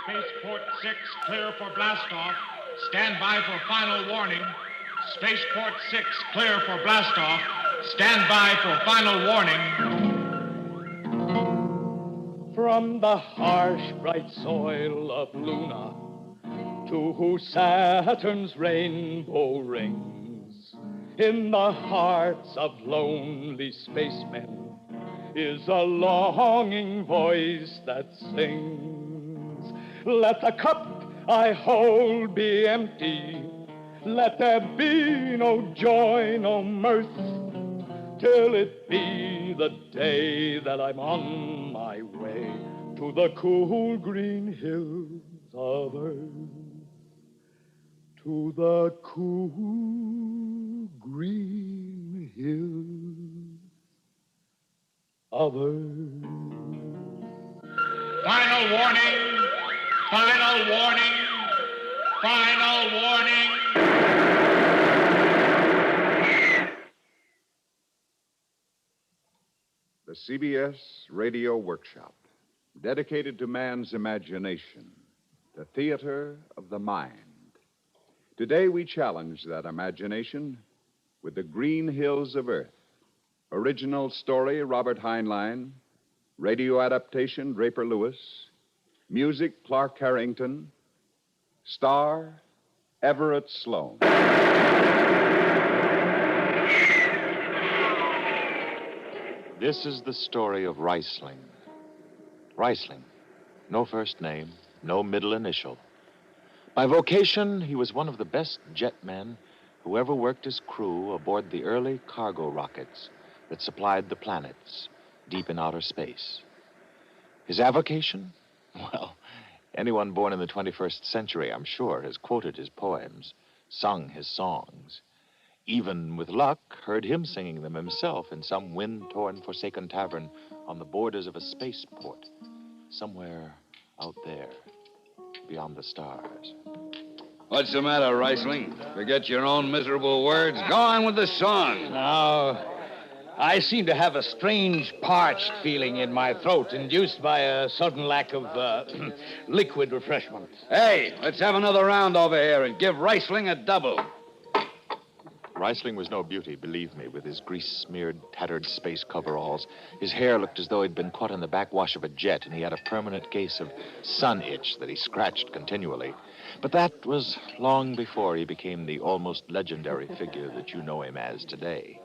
Spaceport 6, clear for blastoff. Stand by for final warning. Spaceport 6, clear for blastoff. Stand by for final warning. From the harsh, bright soil of Luna to Saturn's rainbow rings, in the hearts of lonely spacemen is a longing voice that sings. Let the cup I hold be empty. Let there be no joy, no mirth, till it be the day that I'm on my way to the cool green hills of earth. To the cool green hills of earth. Final warning. Final warning. Final warning. The CBS Radio Workshop, dedicated to man's imagination, the theater of the mind. Today we challenge that imagination with The Green Hills of Earth. Original story, Robert Heinlein. Radio adaptation, Draper Lewis. Music, Clark Harrington. Star, Everett Sloan. This is the story of Reisling. Reisling. No first name, no middle initial. By vocation, he was one of the best jetmen who ever worked as crew aboard the early cargo rockets that supplied the planets deep in outer space. His avocation? Well, anyone born in the 21st century, I'm sure, has quoted his poems, sung his songs. Even with luck, heard him singing them himself in some wind-torn, forsaken tavern on the borders of a spaceport, somewhere out there, beyond the stars. What's the matter, Reisling? Forget your own miserable words? Go on with the song. Now, I seem to have a strange parched feeling in my throat, induced by a sudden lack of liquid refreshment. Hey, let's have another round over here and give Reisling a double. Reisling was no beauty, believe me, with his grease-smeared, tattered space coveralls. His hair looked as though he'd been caught in the backwash of a jet, and he had a permanent case of sun itch that he scratched continually. But that was long before he became the almost legendary figure that you know him as today.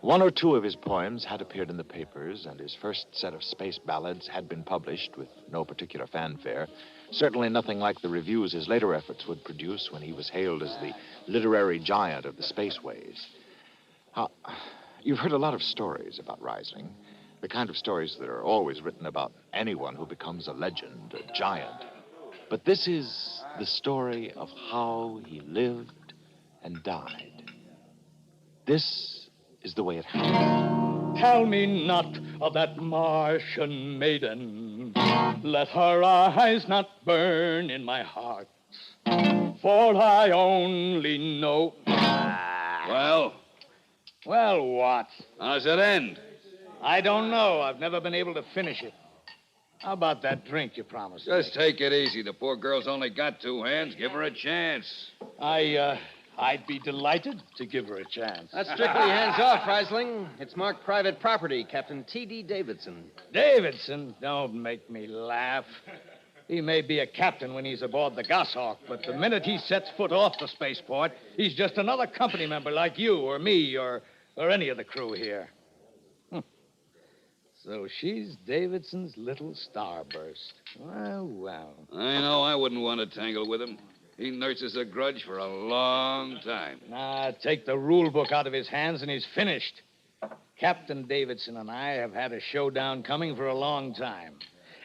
One or two of his poems had appeared in the papers, and his first set of space ballads had been published with no particular fanfare. Certainly nothing like the reviews his later efforts would produce when he was hailed as the literary giant of the spaceways. You've heard a lot of stories about Reisling, the kind of stories that are always written about anyone who becomes a legend, a giant. But this is the story of how he lived and died. This is the way it happened. Tell me not of that Martian maiden. Let her eyes not burn in my heart. For I only know... Well? Well, what? How does it end? I don't know. I've never been able to finish it. How about that drink you promised? Just take it easy. The poor girl's only got two hands. Give her a chance. I'd be delighted to give her a chance. That's strictly hands off, Reisling. It's marked private property, Captain T.D. Davidson. Davidson? Don't make me laugh. He may be a captain when he's aboard the Goshawk, but the minute he sets foot off the spaceport, he's just another company member like you or me or any of the crew here. So she's Davidson's little starburst. Well. I know I wouldn't want to tangle with him. He nurses a grudge for a long time. Take the rule book out of his hands and he's finished. Captain Davidson and I have had a showdown coming for a long time.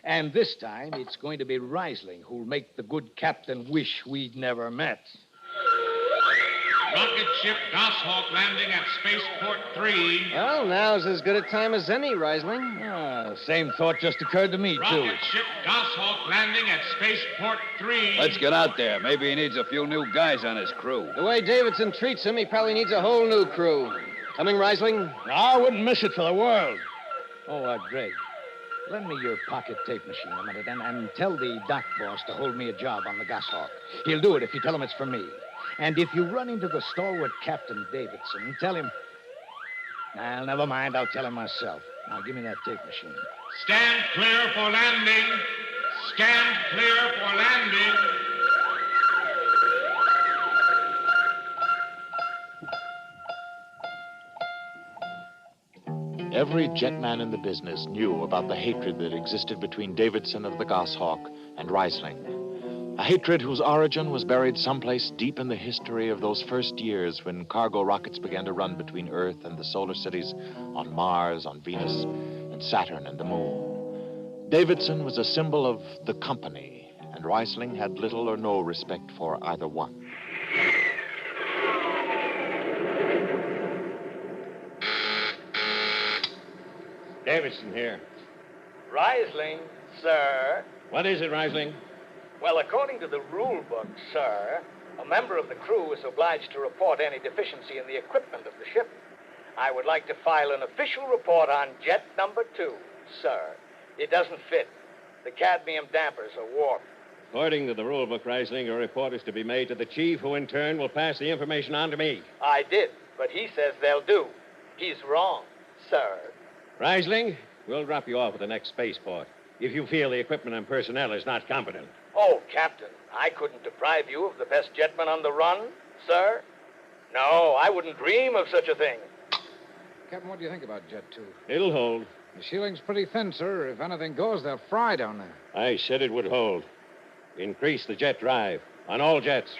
And this time, it's going to be Reisling who'll make the good captain wish we'd never met. Rocket ship Goshawk landing at Spaceport 3. Well, now's as good a time as any, Reisling. Same thought just occurred to me, too. Rocket ship Goshawk landing at Spaceport 3. Let's get out there. Maybe he needs a few new guys on his crew. The way Davidson treats him, he probably needs a whole new crew. Coming, Reisling? I wouldn't miss it for the world. Oh, Greg. Lend me your pocket tape machine a minute and tell the dock boss to hold me a job on the Goshawk. He'll do it if you tell him it's for me. And if you run into the stalwart Captain Davidson, tell him... Well, never mind. I'll tell him myself. Now, give me that tape machine. Stand clear for landing. Stand clear for landing. Every jetman in the business knew about the hatred that existed between Davidson of the Goshawk and Reisling. A hatred whose origin was buried someplace deep in the history of those first years when cargo rockets began to run between Earth and the solar cities on Mars, on Venus, and Saturn and the Moon. Davidson was a symbol of the company, and Reisling had little or no respect for either one. Davidson here. Reisling, sir. What is it, Reisling? Well, according to the rule book, sir, a member of the crew is obliged to report any deficiency in the equipment of the ship. I would like to file an official report on jet number 2, sir. It doesn't fit. The cadmium dampers are warped. According to the rule book, Reisling, a report is to be made to the chief, who in turn will pass the information on to me. I did, but he says they'll do. He's wrong, sir. Reisling, we'll drop you off at the next spaceport if you feel the equipment and personnel is not competent. Oh, Captain, I couldn't deprive you of the best jetman on the run, sir. No, I wouldn't dream of such a thing. Captain, what do you think about Jet 2? It'll hold. The ceiling's pretty thin, sir. If anything goes, they'll fry down there. I said it would hold. Increase the jet drive on all jets.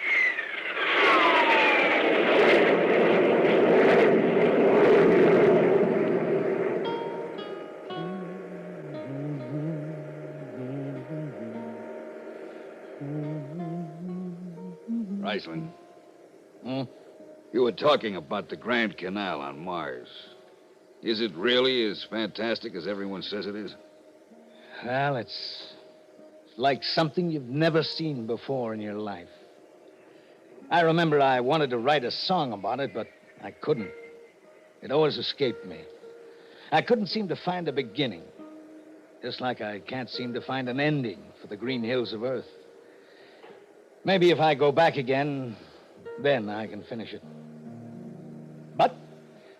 Reisling. You were talking about the Grand Canal on Mars. Is it really as fantastic as everyone says it is? Well, it's like something you've never seen before in your life. I remember I wanted to write a song about it, but I couldn't. It always escaped me. I couldn't seem to find a beginning, just like I can't seem to find an ending for the green hills of Earth. Maybe if I go back again, then I can finish it. But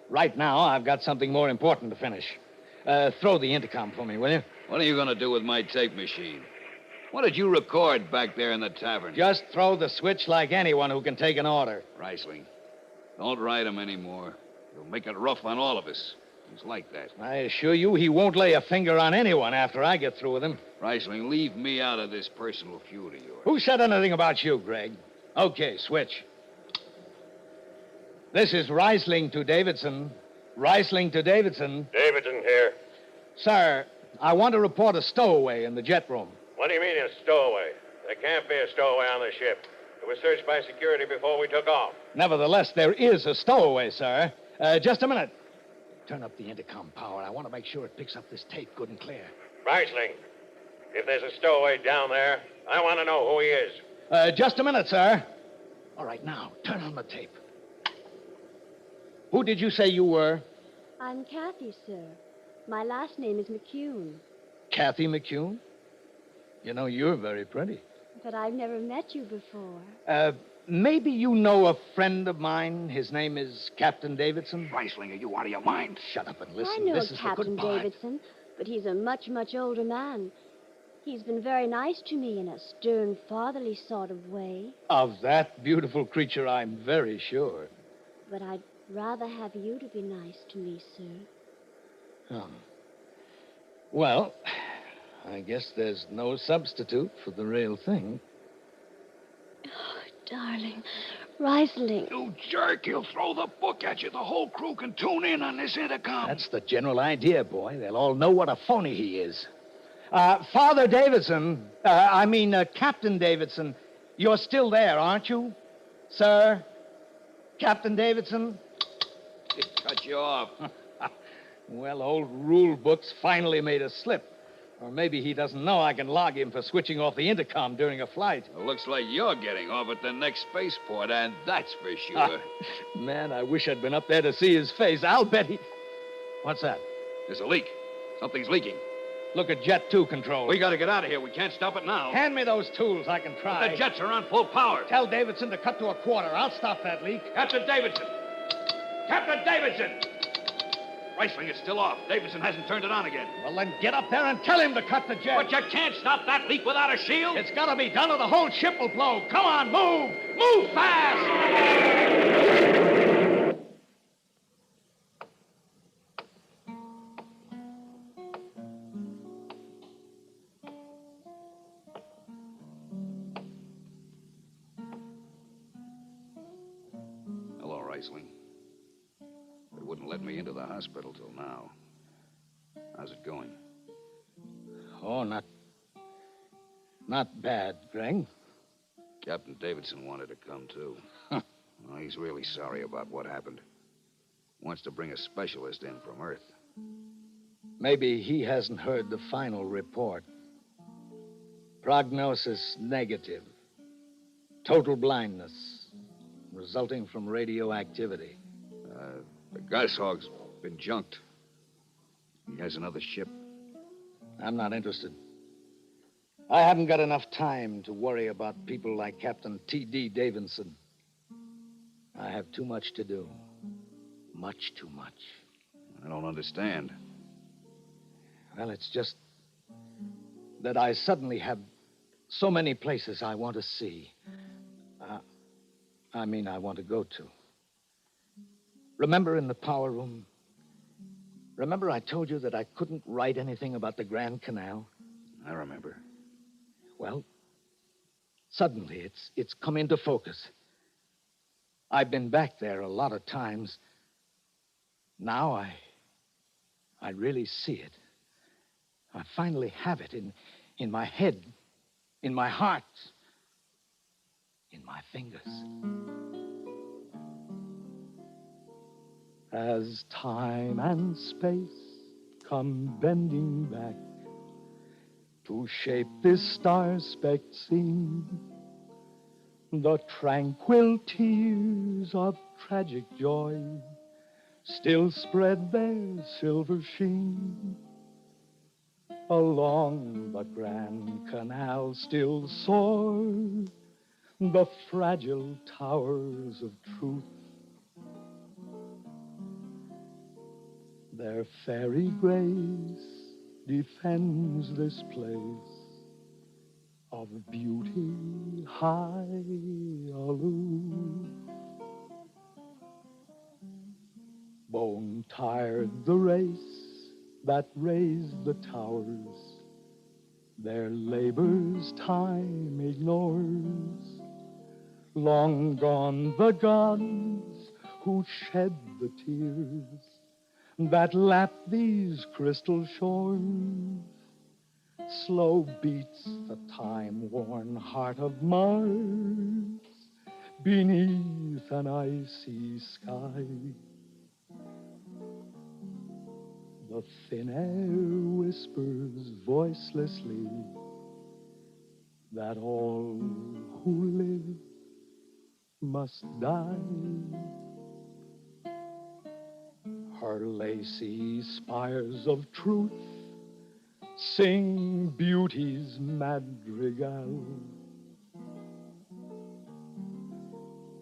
right now, I've got something more important to finish. Throw the intercom for me, will you? What are you going to do with my tape machine? What did you record back there in the tavern? Just throw the switch like anyone who can take an order. Reisling, don't write him anymore. You'll make it rough on all of us. He's like that. I assure you he won't lay a finger on anyone after I get through with him. Reisling, leave me out of this personal feud of yours. Who said anything about you, Greg? Okay, switch. This is Reisling to Davidson. Reisling to Davidson. Davidson here. Sir, I want to report a stowaway in the jet room. What do you mean a stowaway? There can't be a stowaway on the ship. It was searched by security before we took off. Nevertheless, there is a stowaway, sir. Just a minute. Turn up the intercom power. I want to make sure it picks up this tape good and clear. Reisling, if there's a stowaway down there, I want to know who he is. Just a minute, sir. All right, now, turn on the tape. Who did you say you were? I'm Kathy, sir. My last name is McCune. Kathy McCune? You know, you're very pretty. But I've never met you before. Maybe you know a friend of mine. His name is Captain Davidson. Reisling, are you out of your mind? Shut up and listen. I know This is Captain the good part. Davidson, but he's a much, much older man. He's been very nice to me in a stern, fatherly sort of way. Of that beautiful creature, I'm very sure. But I'd rather have you to be nice to me, sir. Oh. Well, I guess there's no substitute for the real thing. Oh, darling. Reisling. You jerk, he'll throw the book at you. The whole crew can tune in on this intercom. That's the general idea, boy. They'll all know what a phony he is. Father Davidson, Captain Davidson, you're still there, aren't you? Sir? Captain Davidson? Cut you off. Well, old rule book's finally made a slip. Or maybe he doesn't know I can log him for switching off the intercom during a flight. It looks like you're getting off at the next spaceport, and that's for sure. Man, I wish I'd been up there to see his face. I'll bet he... What's that? There's a leak. Something's leaking. Look at Jet 2 control. We got to get out of here. We can't stop it now. Hand me those tools. I can try. But the jets are on full power. Tell Davidson to cut to a quarter. I'll stop that leak. Captain Davidson! Captain Davidson! Reisling is still off. Davidson hasn't turned it on again. Well, then get up there and tell him to cut the jet. But you can't stop that leak without a shield. It's got to be done or the whole ship will blow. Come on, move! Move fast! Hello, Reisling. They wouldn't let me into the hospital till now. How's it going? Oh, not bad, Greg. Captain Davidson wanted to come, too. Well, he's really sorry about what happened. Wants to bring a specialist in from Earth. Maybe he hasn't heard the final report. Prognosis negative. Total blindness, resulting from radioactivity. The Goshawk's been junked. He has another ship. I'm not interested. I haven't got enough time to worry about people like Captain T.D. Davidson. I have too much to do. Much too much. I don't understand. Well, it's just that I suddenly have so many places I want to see. I want to go to. Remember in the power room? Remember I told you that I couldn't write anything about the Grand Canal? I remember. Well, suddenly it's come into focus. I've been back there a lot of times. Now I really see it. I finally have it in my head, in my heart, in my fingers. As time and space come bending back to shape this star-specked scene, the tranquil tears of tragic joy still spread their silver sheen. Along the Grand Canal still soar the fragile towers of truth. Their fairy grace defends this place of beauty high aloof. Bone-tired the race that raised the towers, their labors time ignores. Long gone the gods who shed the tears that lap these crystal shores. Slow beats the time-worn heart of Mars beneath an icy sky. The thin air whispers voicelessly that all who live must die. Her lacy spires of truth sing beauty's madrigal,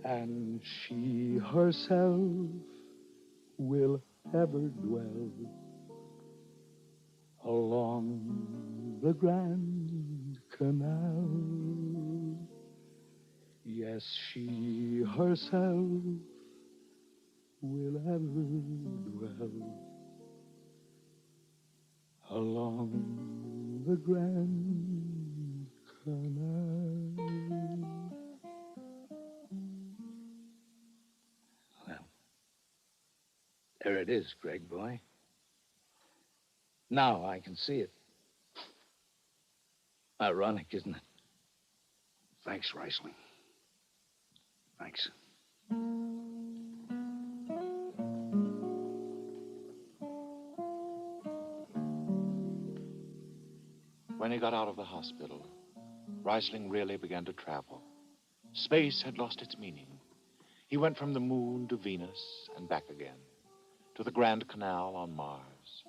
and she herself will ever dwell along the Grand Canal. Yes, she herself will ever dwell along the Grand Canal. Well, there it is, Greg boy. Now I can see it. Ironic, isn't it? Thanks, Reisling. Thanks. When he got out of the hospital, Reisling really began to travel. Space had lost its meaning. He went from the moon to Venus and back again, to the Grand Canal on Mars.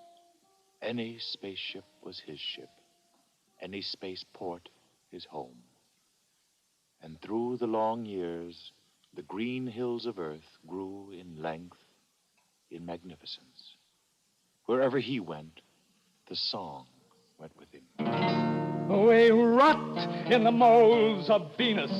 Any spaceship was his ship. Any spaceport his home. And through the long years, the green hills of Earth grew in length, in magnificence. Wherever he went, the song went with him. We rot in the moles of Venus.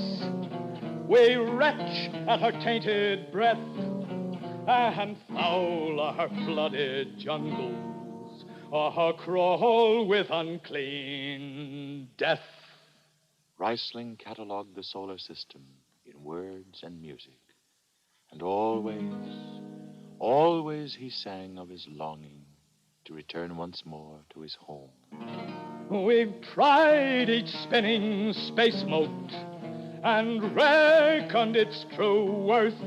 We retch at her tainted breath, and foul are her flooded jungles, or crawl with unclean death. Reisling cataloged the solar system in words and music, and always he sang of his longing to return once more to his home. We've tried each spinning space mote and reckoned its true worth.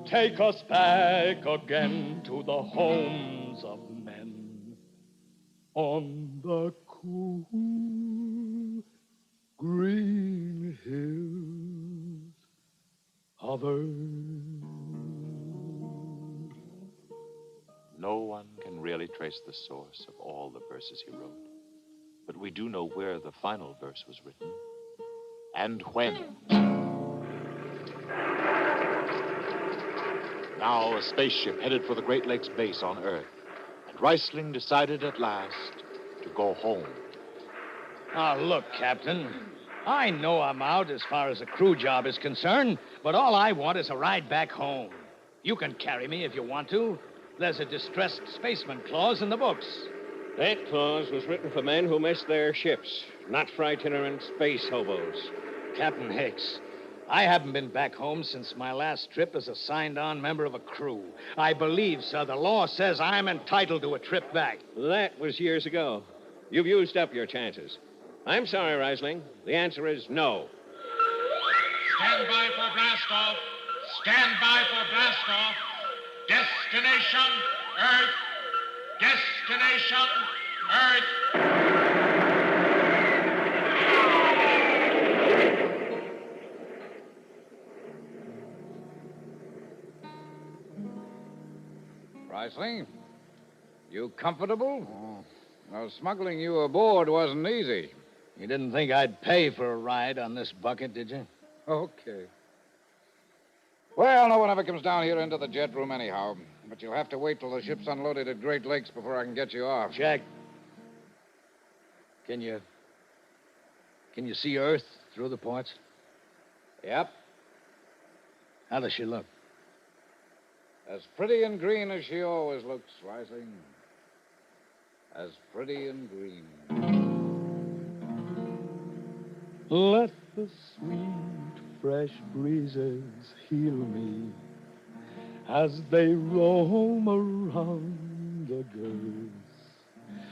Take us back again to the homes of men on the cool green hills of Earth. No one can really trace the source of all the verses he wrote, but we do know where the final verse was written and when. Now a spaceship headed for the Great Lakes base on Earth, and Reisling decided at last to go home. Ah, look, Captain. I know I'm out as far as a crew job is concerned, but all I want is a ride back home. You can carry me if you want to. There's a distressed spaceman clause in the books. That clause was written for men who missed their ships, not for itinerant space hobos. Captain Hicks, I haven't been back home since my last trip as a signed-on member of a crew. I believe, sir, the law says I'm entitled to a trip back. That was years ago. You've used up your chances. I'm sorry, Reisling. The answer is no. Stand by for blastoff. Stand by for blastoff. Destination, Earth. Destination, Earth. Reisling, you comfortable? Well, smuggling you aboard wasn't easy. You didn't think I'd pay for a ride on this bucket, did you? Okay. Well, no one ever comes down here into the jet room anyhow. But you'll have to wait till the ship's unloaded at Great Lakes before I can get you off. Jack, can you see Earth through the ports? Yep. How does she look? As pretty and green as she always looks, Reisling. As pretty and green. Let the sweet, fresh breezes heal me as they roam around the girth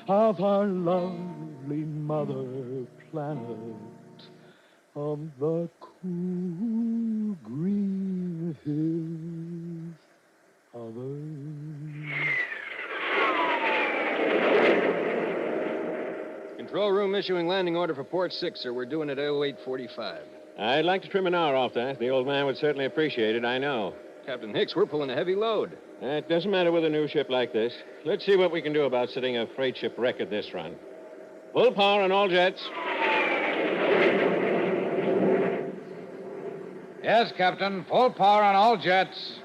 of our lovely mother planet of the cool green hills of Earth. Control room issuing landing order for Port 6, sir. We're doing it at 08:45. I'd like to trim an hour off that. The old man would certainly appreciate it, I know. Captain Hicks, we're pulling a heavy load. It doesn't matter with a new ship like this. Let's see what we can do about setting a freight ship record this run. Full power on all jets. Yes, Captain. Full power on all jets.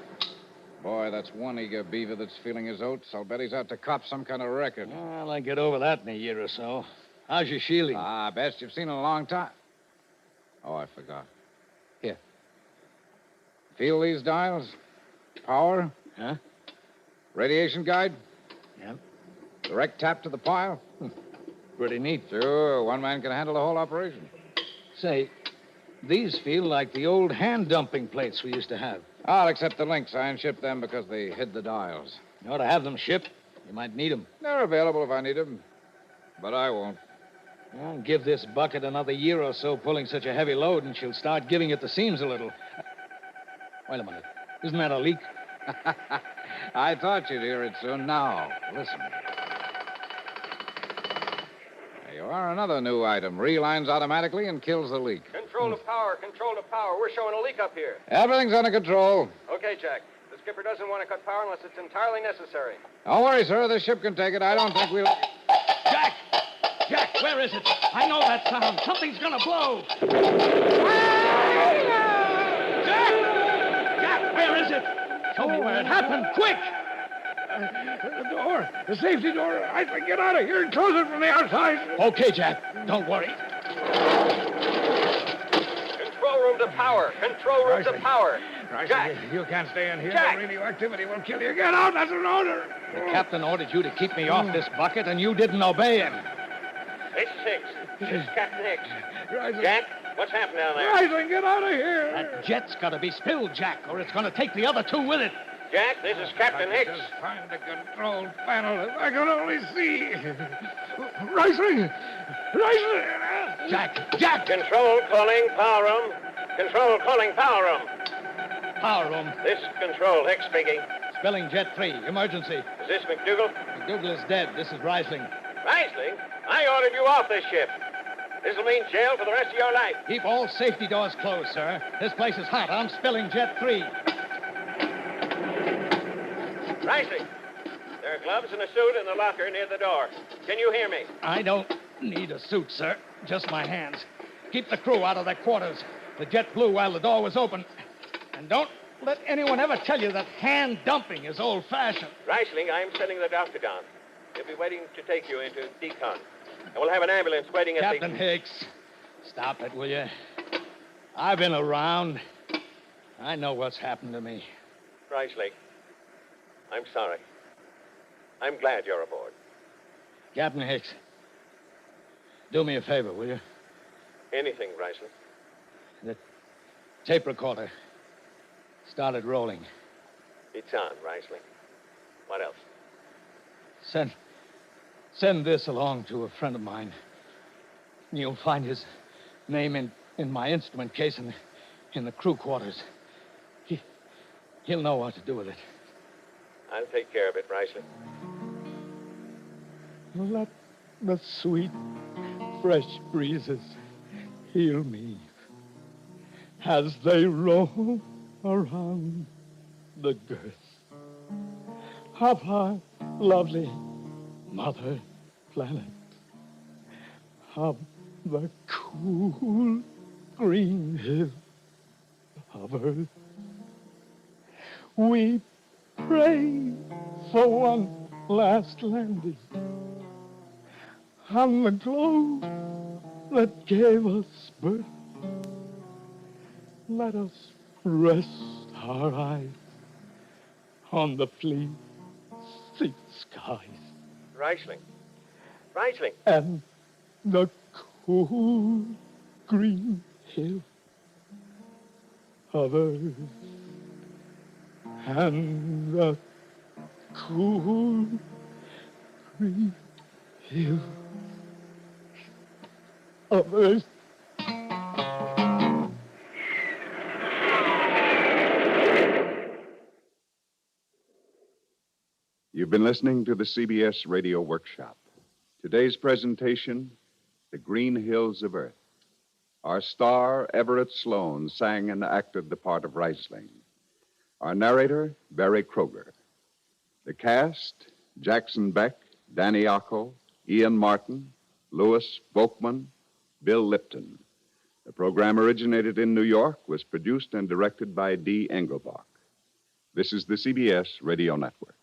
Boy, that's one eager beaver that's feeling his oats. I'll bet he's out to cop some kind of record. Well, I'll get over that in a year or so. How's your shielding? Best you've seen in a long time. Oh, I forgot. Here. Feel these dials? Power? Huh? Radiation guide? Yep. Direct tap to the pile? Pretty neat. Sure, one man can handle the whole operation. Say, these feel like the old hand-dumping plates we used to have. I'll accept the links. I unshipped them because they hid the dials. You ought to have them shipped. You might need them. They're available if I need them. But I won't. Well, give this bucket another year or so pulling such a heavy load, and she'll start giving at the seams a little. Wait a minute. Isn't that a leak? I thought you'd hear it soon. Now, listen. There you are, another new item. Relines automatically and kills the leak. Control to power. We're showing a leak up here. Everything's under control. Okay, Jack. This skipper doesn't want to cut power unless it's entirely necessary. Don't worry, sir. The ship can take it. I don't think we'll... Jack! Jack, where is it? I know that sound. Something's gonna blow. Jack! Jack, where is it? Show me where it happened, quick! The door. The safety door. I can get out of here and close it from the outside. Okay, Jack. Don't worry. Control room to power. Control room to power. Right, Jack! You can't stay in here. Jack! The radioactivity will kill you. Get out. That's an order. The captain ordered you to keep me off this bucket, and you didn't obey him. It's Hicks. This is Captain Hicks. Rising. Jack, what's happened down there? Rising, get out of here. That jet's got to be spilled, Jack, or it's going to take the other two with it. Jack, this is Captain Hicks. Just find the control panel. If I could only see. Rising. Rising. Jack! Control calling power room. Control calling power room. Power room. This Control, Hicks speaking. Spilling jet 3. Emergency. Is this McDougal? McDougal is dead. This is Rising. Rising? I ordered you off this ship. This'll mean jail for the rest of your life. Keep all safety doors closed, sir. This place is hot. I'm spilling jet 3. Rising. There are gloves and a suit in the locker near the door. Can you hear me? I don't need a suit, sir. Just my hands. Keep the crew out of their quarters. The jet blew while the door was open. And don't let anyone ever tell you that hand dumping is old-fashioned. Reisling, I'm sending the doctor down. He'll be waiting to take you into decon. And we'll have an ambulance waiting at Captain Hicks, stop it, will you? I've been around. I know what's happened to me. Reisling, I'm sorry. I'm glad you're aboard. Captain Hicks, do me a favor, will you? Anything, Reisling. The tape recorder started rolling. It's on, Reisling. What else? Send this along to a friend of mine. You'll find his name in my instrument case in the crew quarters. He'll know what to do with it. I'll take care of it, Reisling. Let the sweet, fresh breezes heal me as they roll around the girth of our lovely mother planet, of the cool green hill of earth. We pray for one last landing on the globe that gave us birth. Let us rest our eyes on the fleet sea skies Reisling. Reisling. and the cool green hill of earth, and the cool green hill of earth. You've been listening to the CBS Radio Workshop. Today's presentation, The Green Hills of Earth. Our star, Everett Sloan, sang and acted the part of Reisling. Our narrator, Barry Kroger. The cast, Jackson Beck, Danny Ocko, Ian Martin, Louis Volkman, Bill Lipton. The program originated in New York, was produced and directed by Dee Engelbach. This is the CBS Radio Network.